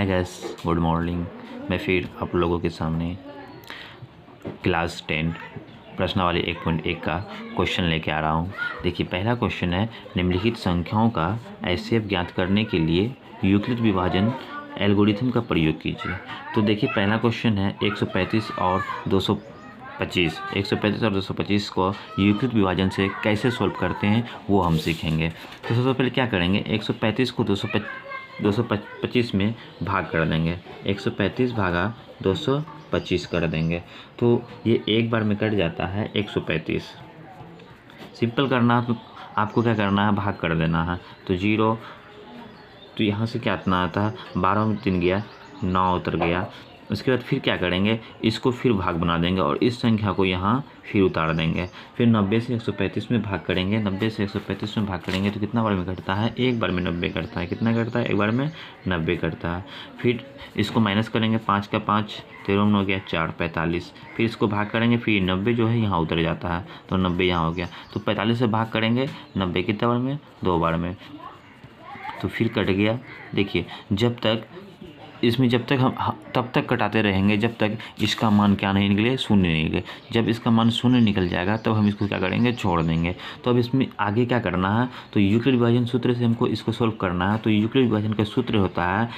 Hi guys, good morning. मैं फिर आप लोगों के सामने क्लास 10 प्रश्नावली 1.1 का क्वेश्चन लेके आ रहा हूँ। देखिए, पहला क्वेश्चन है, निम्नलिखित संख्याओं का एचसीएफ ज्ञात करने के लिए यूक्लिड विभाजन एल्गोरिथम का प्रयोग कीजिए। तो देखिए, पहला क्वेश्चन है 135 और 225 को यूक्लिड विभाजन से कैसे सोल्व करते हैं वो हम सीखेंगे। तो सबसे पहले क्या करेंगे, 135 को 225 में भाग कर देंगे। 135 भागा 225 कर देंगे तो ये एक बार में कट जाता है 135। सिंपल करना है, तो आपको क्या करना है, भाग कर देना है। तो 0, तो यहाँ से क्या इतना आता है, 12 में 3 गया, 9 उतर गया। उसके बाद फिर क्या करेंगे, इसको फिर भाग बना देंगे और इस संख्या को यहाँ फिर उतार देंगे। फिर 90 से 135 में भाग करेंगे। 90 से 135 में भाग करेंगे तो कितना बार में कटता है, एक बार में 90 कटता है। कितना कटता है, एक बार में 90 कटता है। फिर इसको माइनस करेंगे, 5 का 5, 13 में हो गया 4, 45। फिर इसको भाग करेंगे, फिर 90 जो है यहाँ उतर जाता है तो 90 यहाँ हो गया। तो 45 से भाग करेंगे 90 कितना बार में, 2 बार में, तो फिर कट गया। देखिए, जब तक हम तब तक कटाते रहेंगे जब तक इसका मान क्या नहीं निकले, शून्य नहीं निकले। जब इसका मान शून्य निकल जाएगा तब हम इसको क्या करेंगे, छोड़ देंगे। तो अब इसमें आगे क्या करना है, तो यूक्लिड विभाजन सूत्र से हमको इसको सोल्व करना है। तो यूक्लिड विभाजन का सूत्र होता है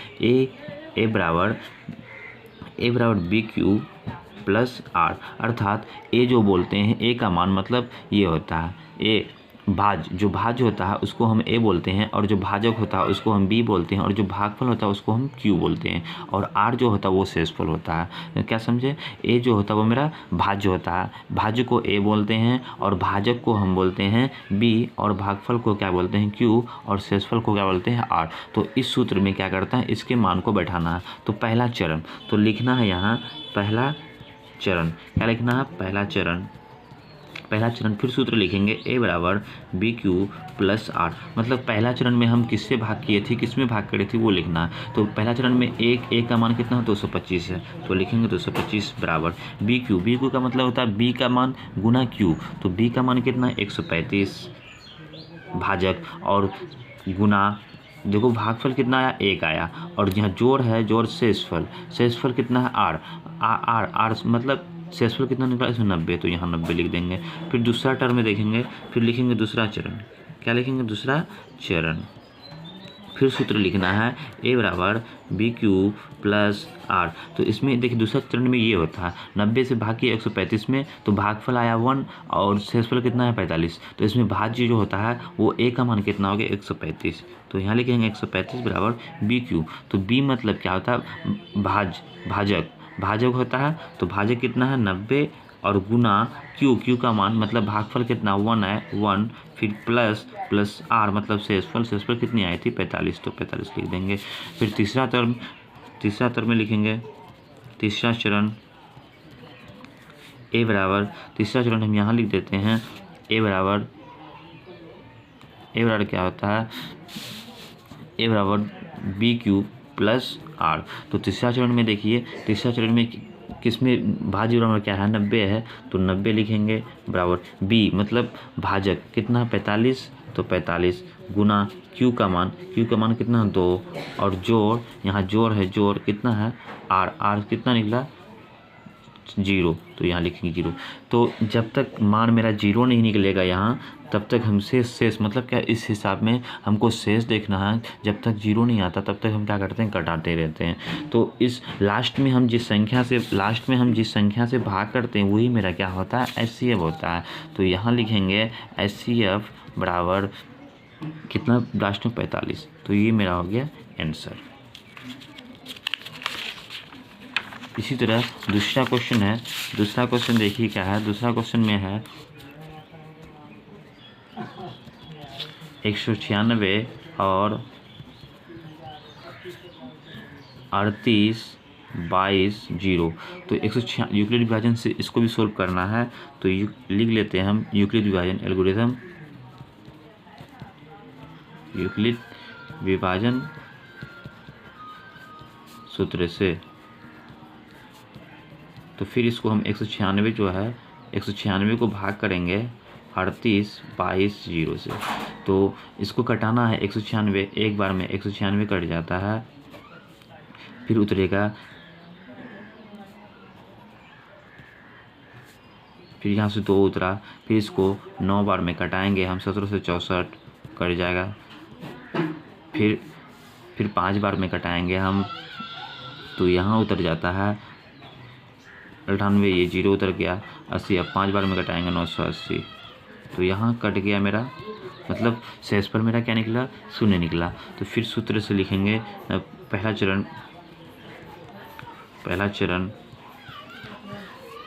ए बराबर बी क्यू प्लस आर, अर्थात ए जो बोलते हैं, ए का मान मतलब ये होता है, ए जो भाज्य होता है उसको हम ए बोलते हैं, और जो भाजक होता है उसको हम बी बोलते हैं, और जो भागफल होता है उसको हम क्यू बोलते हैं, और आर जो होता है वो शेषफल होता है। क्या समझे, ए जो होता है वो मेरा भाज्य होता है, भाज्य को ए बोलते हैं, और भाजक को हम बोलते हैं बी, और भागफल को क्या बोलते हैं, क्यू, और शेषफल को क्या बोलते हैं, आर। तो इस सूत्र में क्या करता है, इसके मान को बैठाना है। तो पहला चरण तो लिखना है यहाँ, पहला चरण क्या लिखना है, पहला चरण। फिर सूत्र लिखेंगे ए बराबर बी क्यू प्लस आर, मतलब पहला चरण में हम किससे भाग किए थे, किस में भाग करे थे वो लिखना है। तो पहला चरण में एक का मान कितना है, 225 है, तो लिखेंगे 225 बराबर बी क्यू का मतलब होता है बी का मान गुना क्यू। तो बी का मान कितना है, 135 भाजक, और गुना, देखो भागफल कितना आया, 1 आया, और यहाँ जोड़ है, जोड़ शेषफल कितना है, आर मतलब शेषफल कितना निकला, इसमें 90, तो यहाँ 90 लिख देंगे। फिर दूसरा टर्म में देखेंगे, फिर लिखेंगे दूसरा चरण। क्या लिखेंगे, दूसरा चरण। फिर सूत्र लिखना है ए बराबर बी क्यू प्लस आर। तो इसमें देखिए दूसरा चरण में ये होता है, 90 से भाग किया 135 में, तो भागफल आया 1 और शेषफल कितना है 45। तो इसमें भाज्य जो होता है वो ए का मान कितना हो गया, 135। तो यहाँ लिखेंगे 135 बराबर बी क्यू। तो बी मतलब क्या होता है, भाजक होता है। तो भाजक कितना है, 90, और गुना क्यू का मान मतलब भागफल कितना 1 है, 1, फिर प्लस आर मतलब शेषफल कितनी आई थी, 45, तो 45 लिख देंगे। फिर तीसरा टर्म में लिखेंगे तीसरा चरण ए बराबर, तीसरा चरण हम यहाँ लिख देते हैं ए बराबर क्या होता है, ए बराबर बी क्यू प्लस आर। तो तीसरा चरण में देखिए, तीसरा चरण में किसमें भाज्य बराबर क्या है, 90 है, तो 90 लिखेंगे बराबर बी मतलब भाजक कितना 45, तो 45 गुना क्यू का मान कितना 2, और जोड़, यहाँ जोड़ है, जोड़ कितना है, आर कितना निकला 0, तो यहाँ लिखेंगे 0। तो जब तक मान मेरा 0 नहीं निकलेगा यहाँ, तब तक हम शेष मतलब क्या, इस हिसाब में हमको शेष देखना है। जब तक 0 नहीं आता तब तक हम क्या करते हैं, कटाते रहते हैं। तो इस लास्ट में हम जिस संख्या से भाग करते हैं वही मेरा क्या होता है, एचसीएफ होता है। तो यहाँ लिखेंगे एचसीएफ बराबर कितना, लास्ट में 45। तो ये मेरा हो गया आंसर। इसी तरह दूसरा क्वेश्चन देखिए क्या है। दूसरा क्वेश्चन में है 196 और 38, 22, 0। तो 196 यूक्लिड विभाजन से इसको भी सोल्व करना है। तो लिख लेते हैं हम यूक्लिड विभाजन एल्गोरिथम, यूक्लिड विभाजन सूत्र से। तो फिर इसको हम 196 जो है, 196 को भाग करेंगे 38, 22, 0 से। तो इसको कटाना है 196, एक बार में 196 कट जाता है, फिर उतरेगा, फिर यहाँ से 2 उतरा, फिर इसको 9 बार में कटाएंगे हम, 17 से 64 कट जाएगा। फिर 5 बार में कटाएंगे हम, तो यहाँ उतर जाता है 98, ये 0 उतर गया, 80। अब 5 बार में कटाएंगे 980, तो यहाँ कट गया मेरा, मतलब शेष पर मेरा क्या निकला, 0 निकला। तो फिर सूत्र से लिखेंगे पहला चरण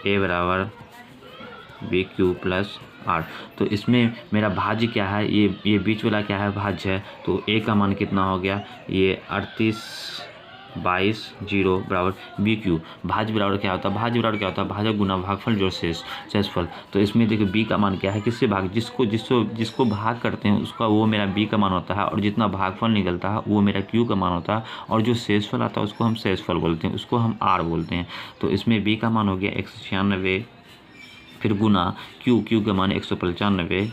a बराबर BQ प्लस R। तो इसमें मेरा भाज्य क्या है, ये बीच वाला क्या है, भाज्य है। तो a का मान कितना हो गया, ये 38/22 बराबर BQ। भाज्य बराबर क्या होता है, भाज्य गुना भागफल जोड़ शेषफल। तो इसमें देखिए b का मान क्या है, किससे भाग, जिसको भाग करते हैं उसका वो मेरा b का मान होता है, और जितना भागफल निकलता है वो मेरा q का मान होता है, और जो शेषफल आता है उसको हम शेषफल बोलते हैं, उसको हम r बोलते हैं। तो इसमें b का मान हो गया 196, फिर गुना q का मान 195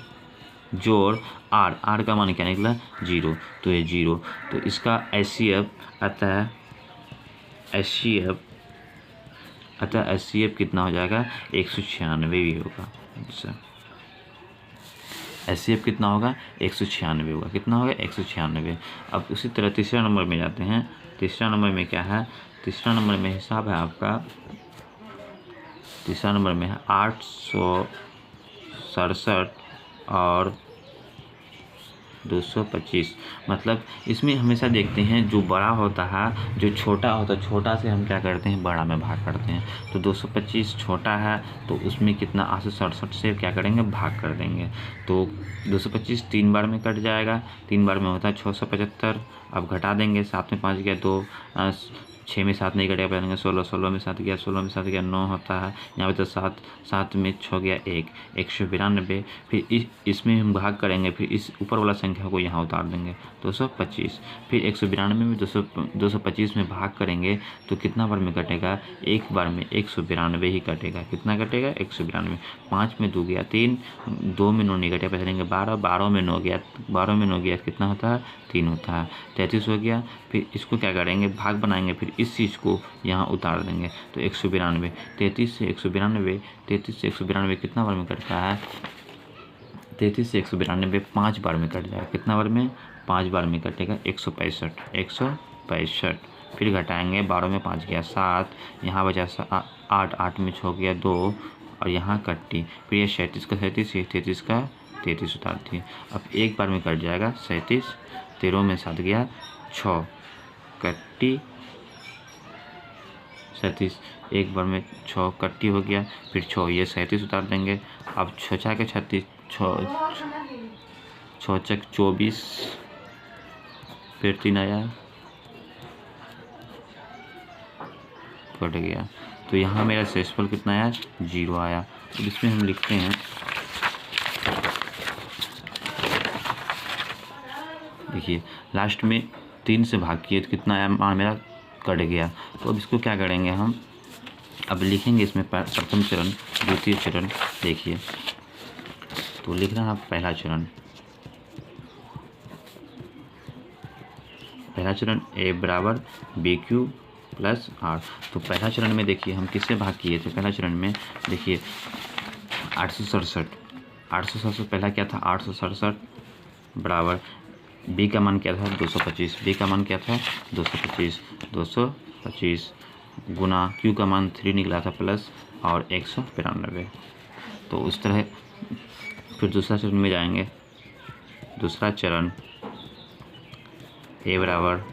जोड़ r का मान क्या निकला, 0। तो ये 0, तो इसका HCF आता है, HCF कितना हो जाएगा, 196 भी होगा। अच्छा, HCF कितना होगा, 196 होगा। कितना होगा, 196। अब उसी तरह तीसरा नंबर में जाते हैं। तीसरा नंबर में क्या है, तीसरा नंबर में हिसाब है आपका, तीसरा नंबर में है 867 और 225। मतलब इसमें हमेशा देखते हैं जो बड़ा होता है, जो छोटा होता है, छोटा से हम क्या करते हैं, बड़ा में भाग करते हैं। तो 225 छोटा है, तो उसमें कितना, 867 से क्या करेंगे, भाग कर देंगे। तो 225 3 बार में कट जाएगा, 3 बार में होता है 675। अब घटा देंगे, 7 में 5 गया 2, 6 में 7 नहीं कटेगा, पहले 16, 16 में 7 गया, 16 में 7 गया 9 होता है। यहाँ पे तो 7 में 6 गया 1, 192। फिर इसमें हम भाग करेंगे, फिर इस ऊपर वाला संख्या को यहाँ उतार देंगे, 225। फिर 192 में 225 में भाग करेंगे तो कितना बार में कटेगा, एक बार में 192 ही कटेगा। कितना कटेगा, 192। 5 में 2 गया 3, 2 में 9 नहीं कटेगा, पहले लेंगे 12, 12 में 9 गया, 12 में 9 गया कितना होता है, 3 होता है, 33 हो गया। फिर इसको क्या करेंगे, भाग बनाएंगे, फिर इस चीज़ को यहाँ उतार देंगे, तो 192। 33 से 192 कितना बार में कटता है, 33 से 192 5 बार में कट जाएगा। कितना बार में, 5 बार में कटेगा, 165। फिर घटाएंगे, 12 में 5 गया 7, यहाँ बचा 8, 8 में 6 गया 2, और यहाँ कट्टी। फिर ये 37 का 37, ये 33 का 33 उतारती है। अब एक बार में कट जाएगा 37, 13 में 7 गया 6, कट्टी 37, एक बार में 6 कट्टी हो गया, फिर 6, ये 37 उतार देंगे। अब 6 के 36, 6 चक 24, फिर 3 आया, कट गया। तो यहाँ मेरा शेषफल कितना आया, 0 आया। तो इसमें हम लिखते हैं, देखिए लास्ट में 3 से भाग किए तो कितना आया, मान मेरा कट गया। तो अब इसको क्या करेंगे हम, अब लिखेंगे इसमें प्रथम चरण, द्वितीय चरण। देखिए तो लिखना है पहला चरण a बराबर BQ प्लस R। तो पहला चरण में देखिए हम किससे भाग किए थे, पहला चरण में देखिए 867 पहला क्या था, 867 बराबर b का मान क्या था, 225। b का मान क्या था, 225 गुना q का मान 3 निकला था प्लस और 192। तो उस तरह फिर दूसरा चरण में जाएंगे। दूसरा चरण a बराबर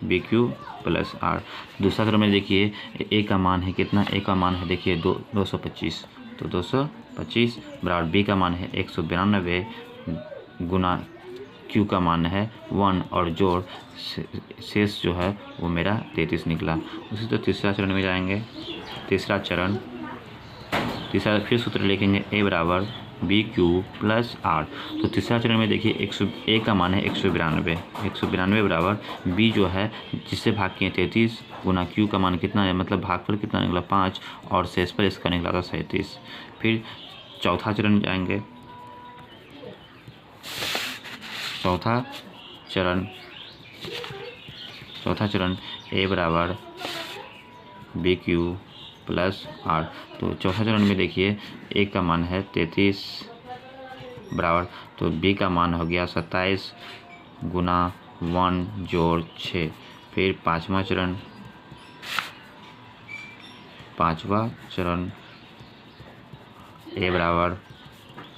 BQ प्लस R। दूसरा चरण में देखिए a का मान है कितना, a का मान है देखिए 225। तो 225 बराबर b का मान है 192 गुना q का मान है 1 और जोड़ शेष जो है वो मेरा 33 निकला। उसी तरह तीसरा चरण में जाएंगे। तीसरा फिर सूत्र लिखेंगे a बराबर BQ प्लस R। तो तीसरा चरण में देखिए a का मान है 192 बराबर b जो है जिससे भाग किए 33 गुना q का मान कितना है, मतलब भागफल कितना निकला 5 और शेषफल इसका निकला था 37। फिर चौथा चरण में जाएंगे। चौथा चरण चौथा चरण ए बराबर बी क्यू प्लस आर। तो चौथा चरण में देखिए ए का मान है 33 बराबर, तो बी का मान हो गया 27 गुना 1 जोड़ 6। फिर पाँचवा चरण ए बराबर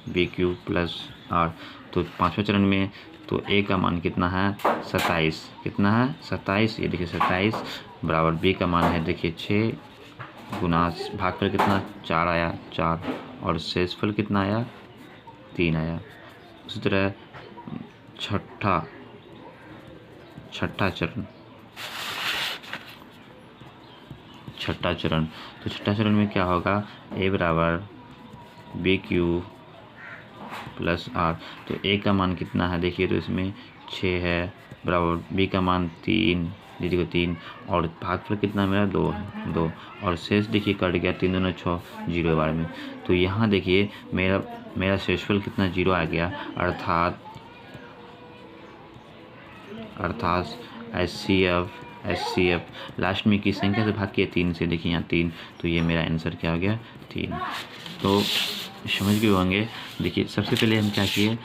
बी क्यू प्लस आर। तो पाँचवें चरण में तो ए का मान कितना है 27, कितना है 27, ये देखिए 27 बराबर बी का मान है देखिए 6 गुना भागफल कितना 4 आया 4, और शेषफल कितना आया 3 आया। उसी तरह छठा चरण तो छठा चरण में क्या होगा ए बराबर बी क्यू प्लस आर। तो ए का मान कितना है देखिए, तो इसमें 6 है बराबर बी का मान 3, दीदी को 3, और भागफल कितना मेरा 2 है 2, और शेष देखिए कट गया 3 दूना 6 जीरो बार में। तो यहाँ देखिए मेरा शेषफल कितना 0 आ गया, अर्थात HCF लास्ट में किस संख्या से भाग किया 3 से, देखिए यहाँ 3, तो ये मेरा आंसर क्या हो गया 3। तो समझ गए होंगे। देखिए सबसे पहले हम क्या किए,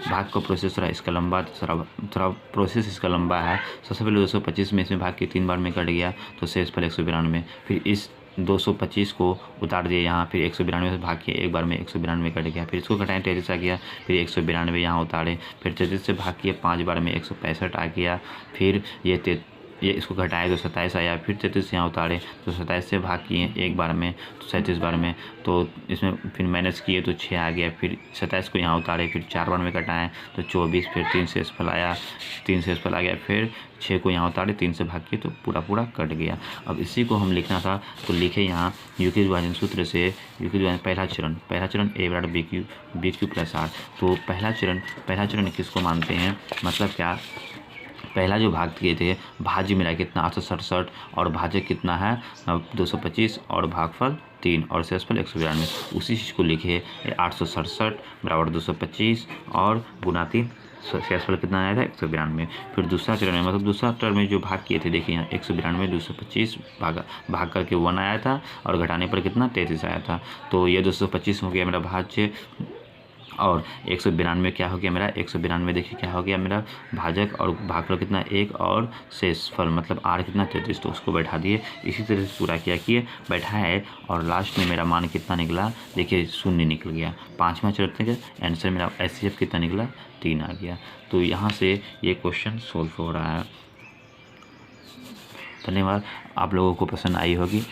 भाग का प्रोसेस थोड़ा इसका लंबा, थोड़ा प्रोसेस इसका लंबा है। सबसे पहले 225 में इसमें भाग के 3 बार में कट गया तो शेषफल 192, फिर इस 225 को उतार दिए यहाँ, फिर 192 से भाग के एक बार में 192 कट गया, फिर इसको घटाएं 33 आ गया, फिर 192 यहाँ उतारे, फिर 33 से भाग किए 5 बार में 165 आ गया, फिर ये इसको घटाए तो 27 आया, फिर 33 यहाँ उतारे तो 27 से भाग किए एक बार में तो 37 बार में, तो इसमें फिर माइनस किए तो 6 आ गया, फिर 27 को यहाँ उतारे, फिर 4 बार में घटाएं तो 24, फिर 3 शेषफल आया, 3 शेषफल आ गया, फिर 6 को यहाँ उतारे 3 से भाग किए तो पूरा कट गया। अब इसी को हम लिखना था तो लिखे यहाँ यूक्लिड विभाजन सूत्र से। यूक्लिड विभाजन पहला चरण ए बराबर बी क्यू प्लस आर। तो पहला चरण किसको मानते हैं, मतलब क्या, पहला जो भाग किए थे भाज्य मेरा कितना 867, और भाजक कितना है 225, और भागफल 3 और शेषफल 192। उसी चीज़ को लिखे 867 बराबर 225 और गुना 3, शेषफल कितना आया था 192। फिर दूसरा चरण में, मतलब दूसरा चरण में जो भाग किए थे देखिए यहाँ 192 225 भाग करके 1 आया था, और घटाने पर कितना 33 आया था। तो ये 225 हो गया मेरा भाज्य, और 192 क्या हो गया मेरा 192 देखिए क्या हो गया मेरा भाजक, और भागफल कितना 1, और शेषफल मतलब आर कितना 33, तो उसको बैठा दिए। इसी तरह से पूरा किया बैठाए, और लास्ट में मेरा मान कितना निकला देखिए 0 निकल गया। पाँचवा चरण का आंसर मेरा HCF कितना निकला 3 आ गया। तो यहाँ से ये क्वेश्चन सोल्व हो रहा है। धन्यवाद, आप लोगों को पसंद आई होगी।